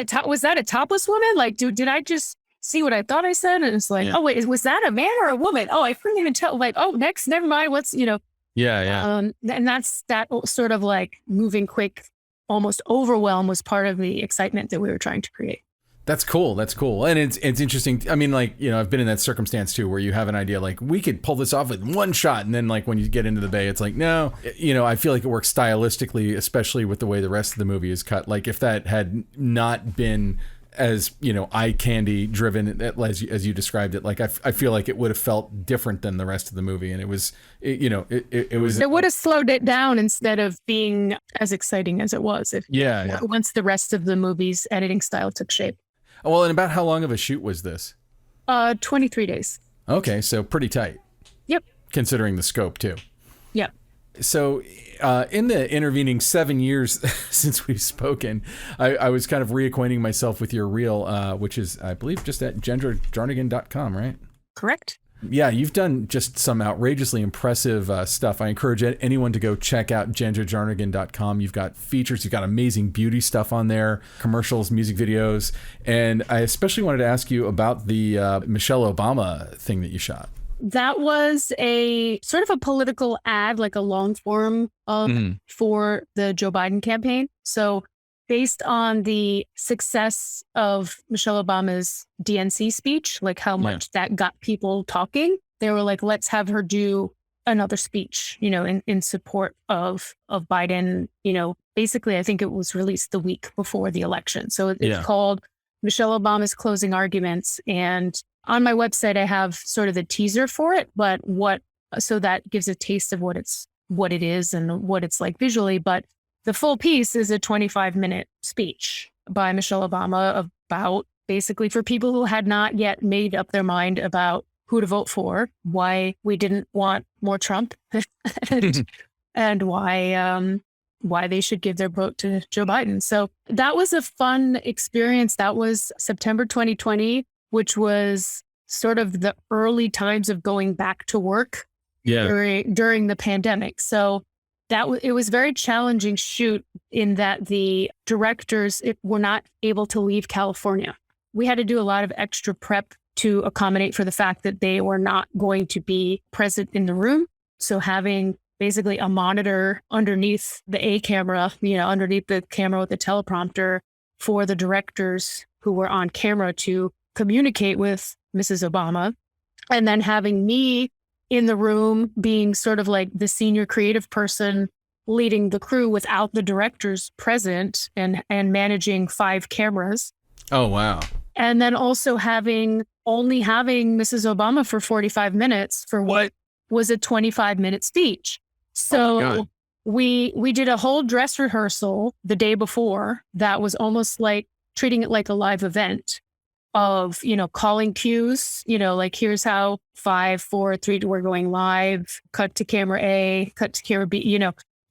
a topless woman? Like, did I just see what I thought I said? And it's like, oh wait, was that a man or a woman? Oh, I couldn't even tell. Like, oh, next, never mind. What's, Yeah. And that's that sort of like moving quick, almost overwhelm was part of the excitement that we were trying to create. That's cool. And it's interesting. I mean, like, I've been in that circumstance too, where you have an idea like, we could pull this off with one shot. And then like when you get into the bay, it's like, no, I feel like it works stylistically, especially with the way the rest of the movie is cut. Like, if that had not been as, eye candy driven as you described it, like, I feel like it would have felt different than the rest of the movie. And it was, it was. It would have slowed it down instead of being as exciting as it was. Once the rest of the movie's editing style took shape. Well, and about how long of a shoot was this? 23 days. Okay, so pretty tight. Yep. Considering the scope too. Yep. So in the intervening 7 years since we've spoken, I was kind of reacquainting myself with your reel, which is, I believe, just at jendrajarnagin.com, right? Correct. Yeah, you've done just some outrageously impressive stuff. I encourage anyone to go check out jendrajarnagin.com. You've got features, you've got amazing beauty stuff on there, commercials, music videos. And I especially wanted to ask you about the Michelle Obama thing that you shot. That was a sort of a political ad, like a long form for the Joe Biden campaign. So based on the success of Michelle Obama's DNC speech, like how much that got people talking, they were like, let's have her do another speech, in support of Biden. Basically, I think it was released the week before the election. So it's called Michelle Obama's Closing Arguments. And on my website, I have sort of the teaser for it, so that gives a taste of what it is and what it's like visually. But the full piece is a 25-minute speech by Michelle Obama about basically for people who had not yet made up their mind about who to vote for, why we didn't want more Trump, and why they should give their vote to Joe Biden. So that was a fun experience. That was September 2020, which was sort of the early times of going back to work during the pandemic. So it was very challenging shoot in that the directors were not able to leave California. We had to do a lot of extra prep to accommodate for the fact that they were not going to be present in the room. So having basically a monitor underneath the A camera, underneath the camera with the teleprompter for the directors who were on camera to communicate with Mrs. Obama, and then having me in the room being sort of like the senior creative person leading the crew without the directors present and managing 5 cameras. Oh, wow. And then also only having Mrs. Obama for 45 minutes for what was a 25-minute speech. So we did a whole dress rehearsal the day before that was almost like treating it like a live event of, calling cues, like here's how 5, 4, 3, we're going live, cut to camera A, cut to camera B,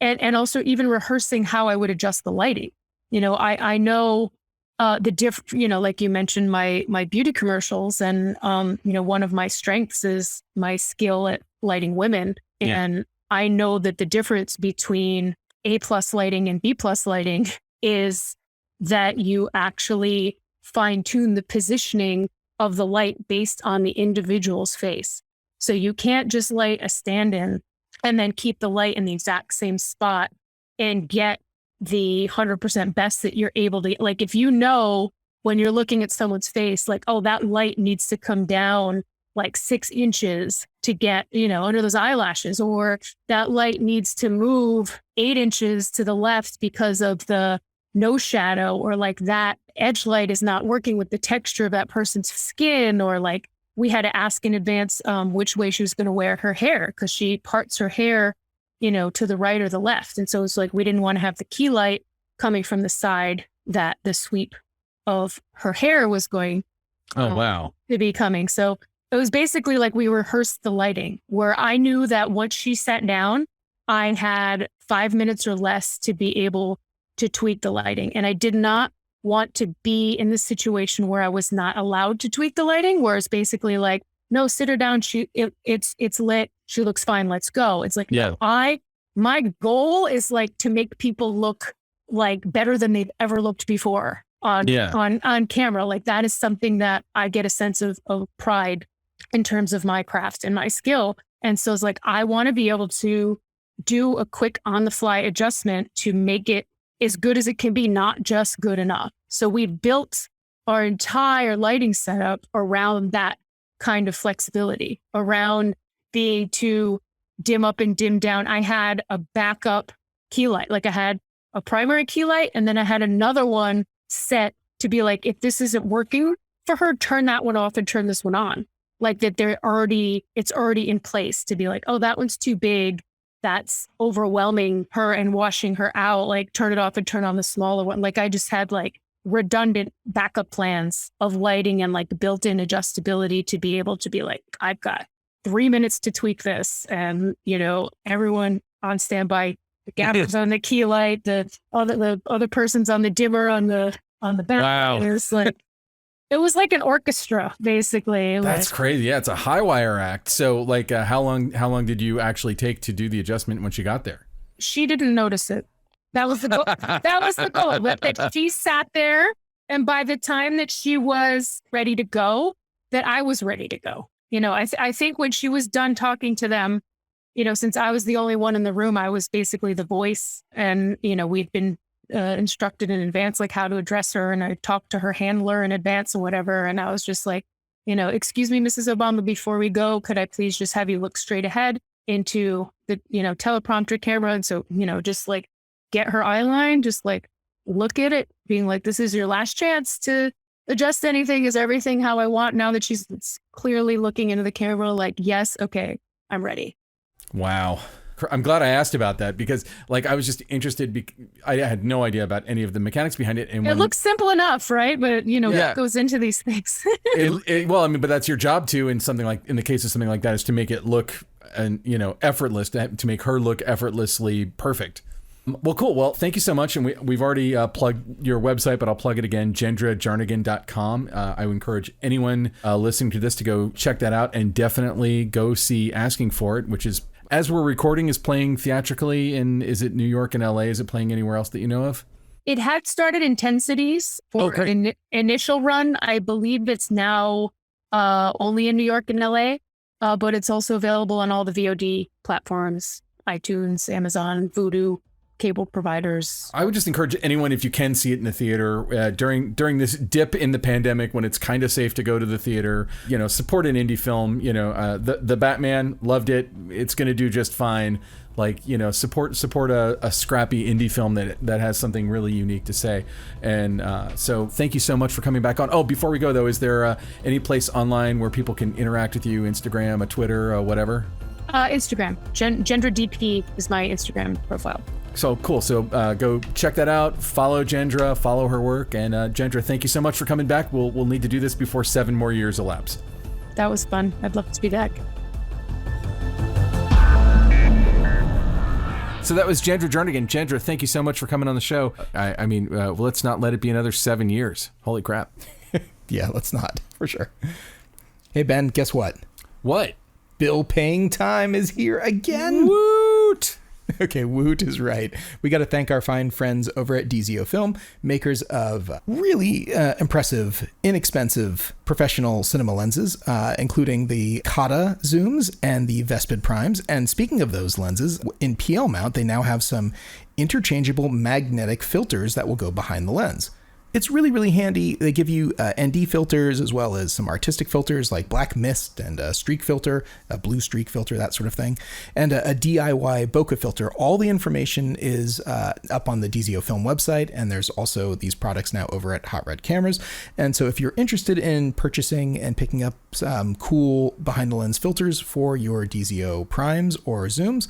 and also even rehearsing how I would adjust the lighting. I know like you mentioned, my beauty commercials, and one of my strengths is my skill at lighting women. And I know that the difference between A+ lighting and B+ lighting is that you actually fine tune the positioning of the light based on the individual's face. So you can't just light a stand-in and then keep the light in the exact same spot and get the 100% best that you're able to. Like if when you're looking at someone's face, like, oh, that light needs to come down like 6 inches to get, under those eyelashes, or that light needs to move 8 inches to the left because of the no shadow, or like that edge light is not working with the texture of that person's skin, or like we had to ask in advance which way she was going to wear her hair because she parts her hair, to the right or the left. And so it's like we didn't want to have the key light coming from the side that the sweep of her hair was going to be coming. So it was basically like we rehearsed the lighting, where I knew that once she sat down, I had 5 minutes or less to be able to tweak the lighting. And I did not want to be in the situation where I was not allowed to tweak the lighting, where it's basically like, no, sit her down. It's lit. She looks fine. Let's go. It's like, my goal is like to make people look like better than they've ever looked before on camera. Like that is something that I get a sense of pride in terms of my craft and my skill. And so it's like, I want to be able to do a quick on the fly adjustment to make it as good as it can be, not just good enough. So we built our entire lighting setup around that kind of flexibility, around being to dim up and dim down. I had a backup key light. Like I had a primary key light, and then I had another one set to be like, if this isn't working for her, turn that one off and turn this one on. Like that it's already in place to be like, oh, that one's too big. That's overwhelming her and washing her out. Like turn it off and turn on the smaller one. Like I just had like redundant backup plans of lighting and like built-in adjustability to be able to be like, I've got 3 minutes to tweak this. And, everyone on standby. The gaffer's on the key light, the other person's on the dimmer on the back. Wow. It was like an orchestra, basically. That's crazy. Yeah, it's a high wire act. So like how long did you actually take to do the adjustment when she got there? She didn't notice it. That was the goal. That was the goal. That she sat there, and by the time that she was ready to go, that I was ready to go. I think when she was done talking to them, since I was the only one in the room, I was basically the voice, and we'd been instructed in advance like how to address her, and I talked to her handler in advance or whatever, and I was just like, excuse me, Mrs. Obama, before we go, could I please just have you look straight ahead into the teleprompter camera, and so just like get her eye line, just like look at it, being like, this is your last chance to adjust anything. Is everything how I want? Now that she's clearly looking into the camera, like, yes, okay, I'm ready. Wow. I'm glad I asked about that because like I was just interested. I had no idea about any of the mechanics behind it. And it looks simple enough, right? But what goes into these things? But that's your job too. In the case of something like that, is to make it look effortless, to make her look effortlessly perfect. Well, cool. Well, thank you so much. And we've already plugged your website, but I'll plug it again, jendrajarnagin.com. I would encourage anyone listening to this to go check that out and definitely go see Asking for It, which is, as we're recording, is playing theatrically. And is it New York and LA? Is it playing anywhere else that you know of? It had started in 10 cities for an initial run. I believe it's now only in New York and LA, but it's also available on all the VOD platforms, iTunes, Amazon, Vudu, cable providers. I would just encourage anyone, if you can see it in the theater during this dip in the pandemic when it's kind of safe to go to the theater, support an indie film. The Batman, loved it. It's going to do just fine. Support a scrappy indie film that has something really unique to say. And so thank you so much for coming back on. Oh, before we go though, is there any place online where people can interact with you? Instagram, a Twitter, whatever? Instagram. Jendra DP is my Instagram profile. So cool. So go check that out. Follow Jendra, follow her work. And Jendra, thank you so much for coming back. We'll need to do this before 7 more years elapse. That was fun. I'd love to be back. So that was Jendra Jarnagin. Jendra, thank you so much for coming on the show. I mean, let's not let it be another 7 years. Holy crap. Yeah, let's not, for sure. Hey, Ben, guess what? What? Bill paying time is here again. Woot! Okay, woot is right. We got to thank our fine friends over at DZO Film, makers of really impressive, inexpensive professional cinema lenses, including the Kata zooms and the Vespid primes. And speaking of those lenses, in PL mount, they now have some interchangeable magnetic filters that will go behind the lens. It's really, really handy. They give you ND filters as well as some artistic filters like black mist and a streak filter, a blue streak filter, that sort of thing, and a DIY bokeh filter. All the information is up on the DZO Film website, and there's also these products now over at Hot Red Cameras. And so if you're interested in purchasing and picking up some cool behind-the-lens filters for your DZO primes or zooms,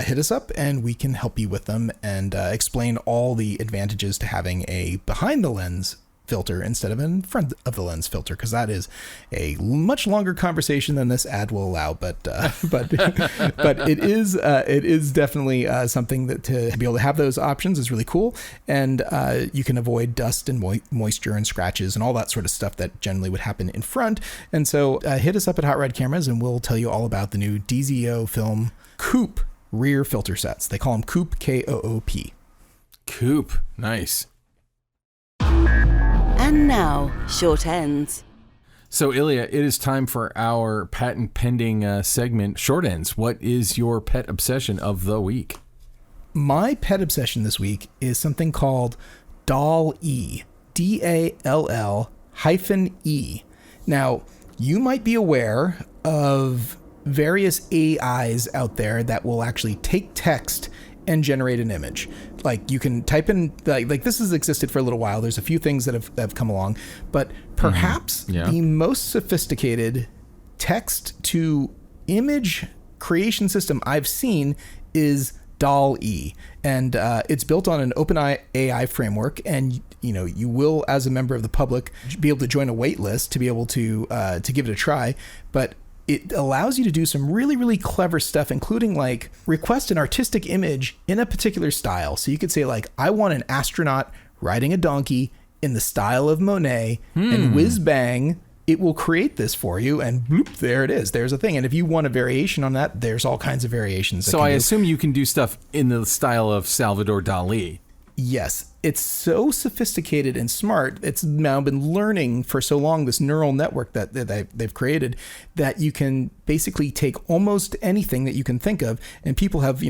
hit us up and we can help you with them and explain all the advantages to having a behind-the-lens filter instead of in front of the lens filter, because that is a much longer conversation than this ad will allow. But it is definitely something that to be able to have those options is really cool, and you can avoid dust and moisture and scratches and all that sort of stuff that generally would happen in front. And so hit us up at Hot Red Cameras and we'll tell you all about the new DZO Film Coupe rear filter sets. They call them Coupe, K-O-O-P. Coupe, nice. And now, short ends. So, Ilya, it is time for our patent pending segment, Short Ends. What is your pet obsession of the week? My pet obsession this week is something called DALL-E, DALL-E. Now, you might be aware of various AIs out there that will actually take text and generate an image. Like you can type in, like this has existed for a little while. There's a few things that have come along, but perhaps the most sophisticated text to image creation system I've seen is DALL-E. And it's built on an open AI framework, and you will, as a member of the public, be able to join a wait list to be able to give it a try. But it allows you to do some really, really clever stuff, including like request an artistic image in a particular style. So you could say like, I want an astronaut riding a donkey in the style of Monet, and whiz bang, it will create this for you, and bloop, there it is. There's a thing. And if you want a variation on that, there's all kinds of variations. So I assume you can do stuff in the style of Salvador Dali. Yes. It's so sophisticated and smart. It's now been learning for so long, this neural network that they've created, that you can basically take almost anything that you can think of. And people have,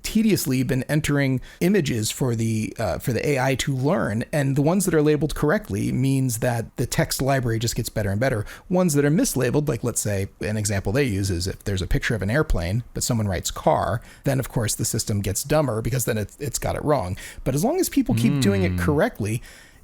tediously been entering images for the AI to learn. And the ones that are labeled correctly means that the text library just gets better and better. Ones that are mislabeled, like let's say an example they use is if there's a picture of an airplane, but someone writes car, then of course the system gets dumber because then it's got it wrong. But as long as people keep doing it correctly,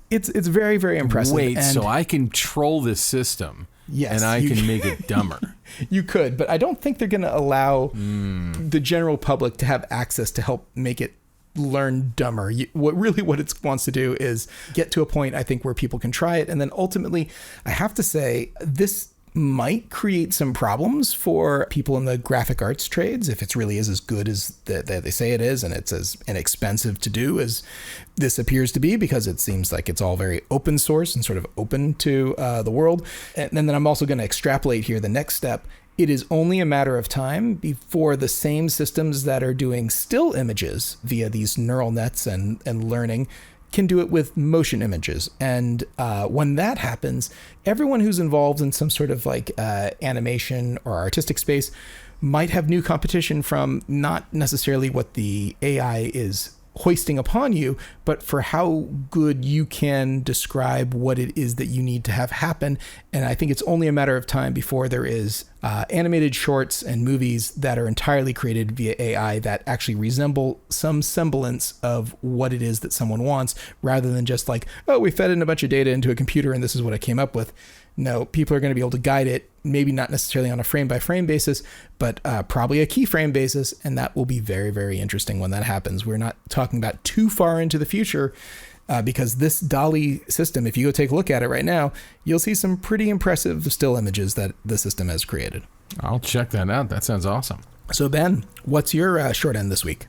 it's very, very impressive. Wait, so I can troll this system, yes, and I can make it dumber. You could, but I don't think they're going to allow the general public to have access to help make it learn dumber. What it wants to do is get to a point, I think, where people can try it, and then ultimately, I have to say, this might create some problems for people in the graphic arts trades if it really is as good as they say it is, and it's as inexpensive to do as this appears to be, because it seems like it's all very open source and sort of open to the world. And then I'm also going to extrapolate here the next step. It is only a matter of time before the same systems that are doing still images via these neural nets and learning can do it with motion images. And when that happens, everyone who's involved in some sort of like animation or artistic space might have new competition from not necessarily what the AI is hoisting upon you, but for how good you can describe what it is that you need to have happen. And I think it's only a matter of time before there is animated shorts and movies that are entirely created via AI that actually resemble some semblance of what it is that someone wants, rather than just like, oh, we fed in a bunch of data into a computer and this is what I came up with. No, people are going to be able to guide it, maybe not necessarily on a frame-by-frame basis, but probably a keyframe basis, and that will be very, very interesting when that happens. We're not talking about too far into the future, because this DALL-E system, if you go take a look at it right now, you'll see some pretty impressive still images that the system has created. I'll check that out. That sounds awesome. So, Ben, what's your short end this week?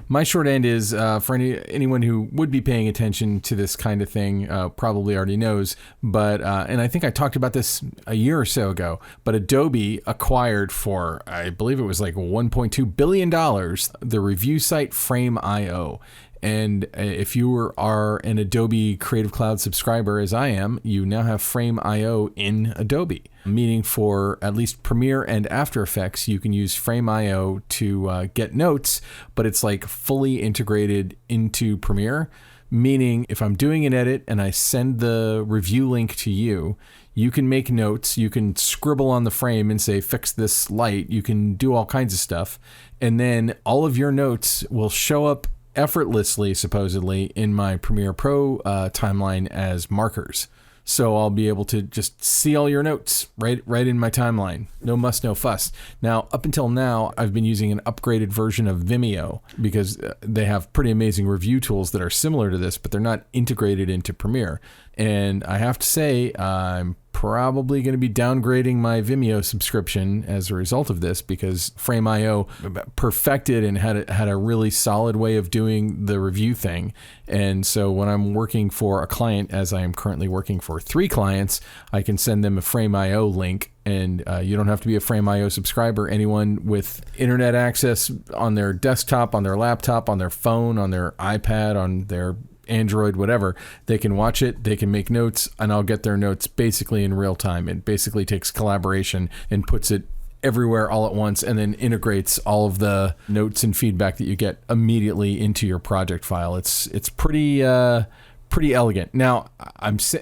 My short end is for anyone who would be paying attention to this kind of thing, probably already knows. But and I think I talked about this a year or so ago. But Adobe acquired for, I believe it was like $1.2 billion, the review site Frame.io. And if you are an Adobe Creative Cloud subscriber, as I am, you now have Frame.io in Adobe, meaning for at least Premiere and After Effects, you can use Frame.io to get notes, but it's like fully integrated into Premiere, meaning if I'm doing an edit and I send the review link to you, you can make notes, you can scribble on the frame and say, fix this light, you can do all kinds of stuff, and then all of your notes will show up effortlessly, supposedly, in my Premiere Pro timeline as markers. So I'll be able to just see all your notes right in my timeline. No muss, no fuss. Now, up until now, I've been using an upgraded version of Vimeo because they have pretty amazing review tools that are similar to this, but they're not integrated into Premiere. And I have to say, I'm probably going to be downgrading my Vimeo subscription as a result of this, because Frame.io perfected and had a really solid way of doing the review thing. And so when I'm working for a client, as I am currently working for 3 clients, I can send them a Frame.io link, and you don't have to be a Frame.io subscriber. Anyone with internet access on their desktop, on their laptop, on their phone, on their iPad, on their Android, whatever, they can watch it, they can make notes, and I'll get their notes basically in real time. It basically takes collaboration and puts it everywhere all at once, and then integrates all of the notes and feedback that you get immediately into your project file. It's pretty elegant. Now,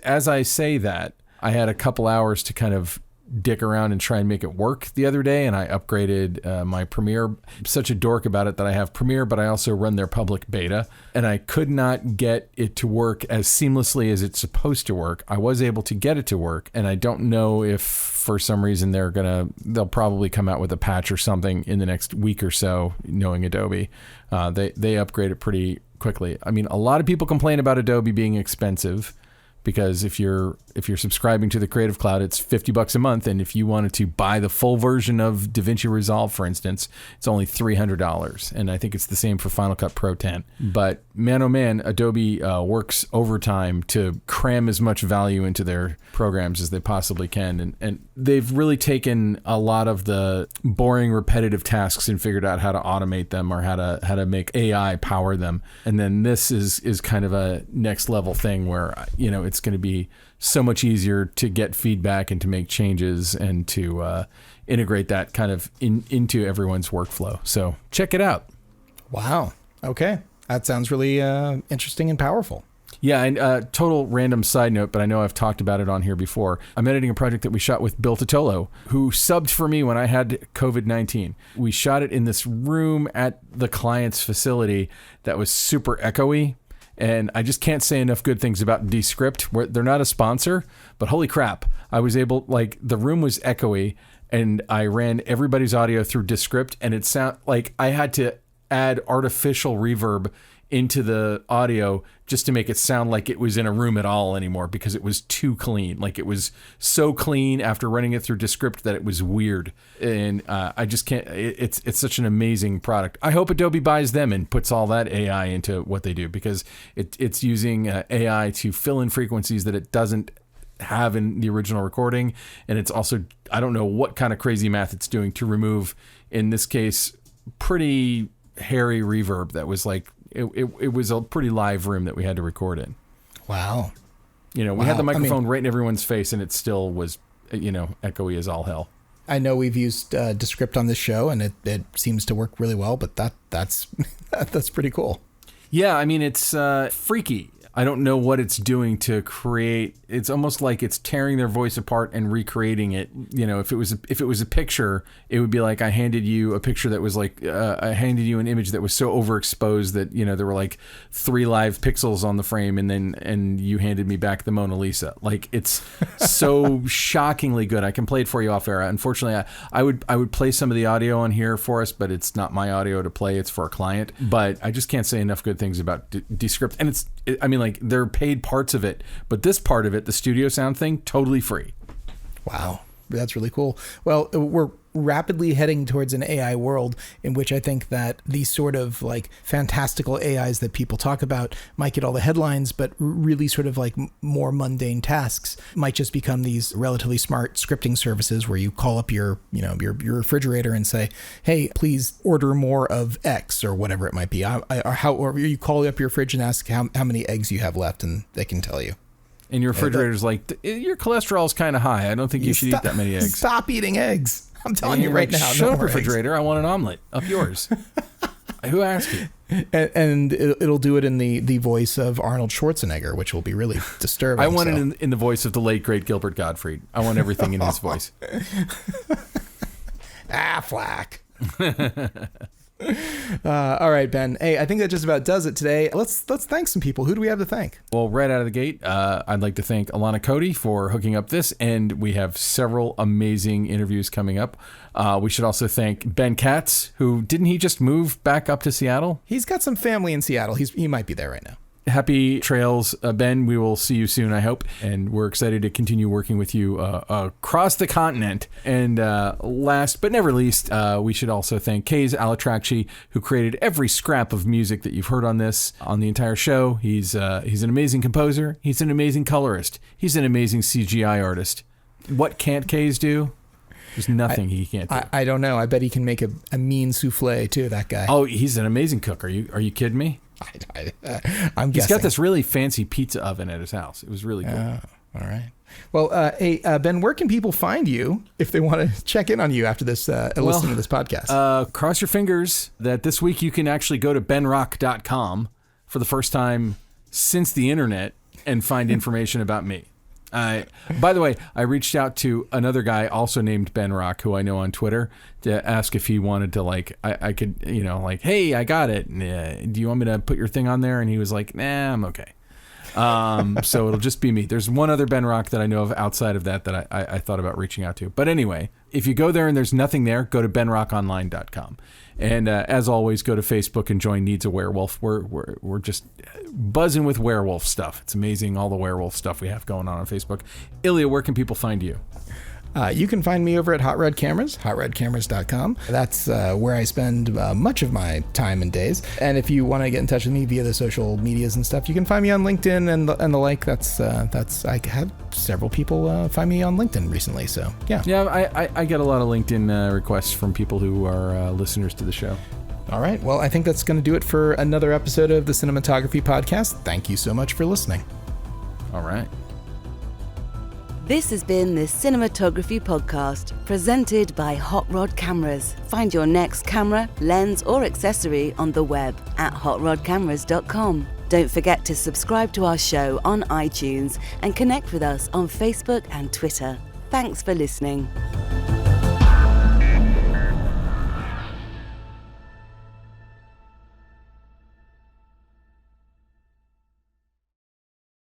as I say that, I had a couple hours to kind of dick around and try and make it work the other day, and I upgraded my Premiere. I'm such a dork about it that I have Premiere, but I also run their public beta, and I could not get it to work as seamlessly as it's supposed to work. I was able to get it to work, and I don't know if for some reason they'll probably come out with a patch or something in the next week or so, knowing Adobe. They upgrade it pretty quickly. I mean, a lot of people complain about Adobe being expensive, because if you're If you're subscribing to the Creative Cloud, it's $50 a month. And if you wanted to buy the full version of DaVinci Resolve, for instance, it's only $300. And I think it's the same for Final Cut Pro 10. But man, oh man, Adobe works overtime to cram as much value into their programs as they possibly can. And they've really taken a lot of the boring, repetitive tasks and figured out how to automate them or how to make AI power them. And then this is kind of a next level thing where, it's going to be so much easier to get feedback and to make changes and to integrate that kind of into everyone's workflow. So check it out. Wow. Okay. That sounds really interesting and powerful. Yeah, and total random side note, but I know I've talked about it on here before. I'm editing a project that we shot with Bill Totolo, who subbed for me when I had COVID-19. We shot it in this room at the client's facility that was super echoey. And I just can't say enough good things about Descript. They're not a sponsor, but holy crap. I was able, the room was echoey, and I ran everybody's audio through Descript, and it sounded like I had to add artificial reverb into the audio just to make it sound like it was in a room at all anymore, because it was too clean. Like, it was so clean after running it through Descript that it was weird. And I just can't, it's such an amazing product. I hope Adobe buys them and puts all that AI into what they do, because it's using AI to fill in frequencies that it doesn't have in the original recording. And it's also, I don't know what kind of crazy math it's doing to remove, in this case, pretty hairy reverb that was like, it was a pretty live room that we had to record in. Wow. We had the microphone right in everyone's face, and it still was, echoey as all hell. I know we've used Descript on this show, and it seems to work really well, but that's pretty cool. Yeah, I mean, it's freaky. I don't know what it's doing to create. It's almost like it's tearing their voice apart and recreating it. If it was a picture, it would be like I handed you a picture that was like I handed you an image that was so overexposed that there were like 3 live pixels on the frame, and you handed me back the Mona Lisa. Like, it's so shockingly good. I can play it for you off air. Unfortunately, I would play some of the audio on here for us, but it's not my audio to play. It's for a client. But I just can't say enough good things about Descript. And they're paid parts of it, but this part of it, the studio sound thing, totally free. Wow. That's really cool. Well, we're rapidly heading towards an AI world in which I think that these sort of like fantastical AIs that people talk about might get all the headlines, but really sort of like more mundane tasks might just become these relatively smart scripting services where you call up your refrigerator and say, hey, please order more of X or whatever it might be. Or you call up your fridge and ask how many eggs you have left, and they can tell you. And your refrigerator's like, your cholesterol's kind of high. I don't think you should eat that many eggs. Stop eating eggs. I'm telling you right now. Shut up, refrigerator. I want an omelet. Up yours. Who asked you? And it'll do it in the voice of Arnold Schwarzenegger, which will be really disturbing. I want it in the voice of the late, great Gilbert Gottfried. I want everything in his voice. Flack. All right, Ben. Hey, I think that just about does it today. Let's thank some people. Who do we have to thank? Well, right out of the gate, I'd like to thank Alana Cody for hooking up this, and we have several amazing interviews coming up. We should also thank Ben Katz, who didn't he just move back up to Seattle? He's got some family in Seattle. He might be there right now. Happy trails, Ben. We will see you soon, I hope. And we're excited to continue working with you across the continent. And last but never least, we should also thank Kaze Alatrakchi, who created every scrap of music that you've heard on the entire show. He's an amazing composer. He's an amazing colorist. He's an amazing CGI artist. What can't Kaze do? There's nothing he can't do. I don't know. I bet he can make a mean souffle too, that guy. Oh, he's an amazing cook. Are you kidding me? I'm guessing. He's got this really fancy pizza oven at his house. It was really cool. All right. Well, hey, Ben, where can people find you if they want to check in on you after this, listening to this podcast? Cross your fingers that this week you can actually go to benrock.com for the first time since the internet and find information about me. By the way, I reached out to another guy also named Ben Rock, who I know on Twitter, to ask if he wanted to, I could, hey, I got it. Do you want me to put your thing on there? And he was like, nah, I'm okay. So it'll just be me. There's one other Ben Rock that I know of outside of that I thought about reaching out to. But anyway, if you go there and there's nothing there, go to benrockonline.com. And as always, go to Facebook and join Needs a Werewolf. We're just buzzing with werewolf stuff. It's amazing all the werewolf stuff we have going on Facebook. Ilya, where can people find you? You can find me over at Hot Rod Cameras, hotrodcameras.com. That's where I spend much of my time and days. And if you want to get in touch with me via the social medias and stuff, you can find me on LinkedIn and the like. That's I had several people find me on LinkedIn recently. So yeah. Yeah, I get a lot of LinkedIn requests from people who are listeners to the show. All right. Well, I think that's going to do it for another episode of the Cinematography Podcast. Thank you so much for listening. All right. This has been the Cinematography Podcast, presented by Hot Rod Cameras. Find your next camera, lens, or accessory on the web at hotrodcameras.com. Don't forget to subscribe to our show on iTunes and connect with us on Facebook and Twitter. Thanks for listening.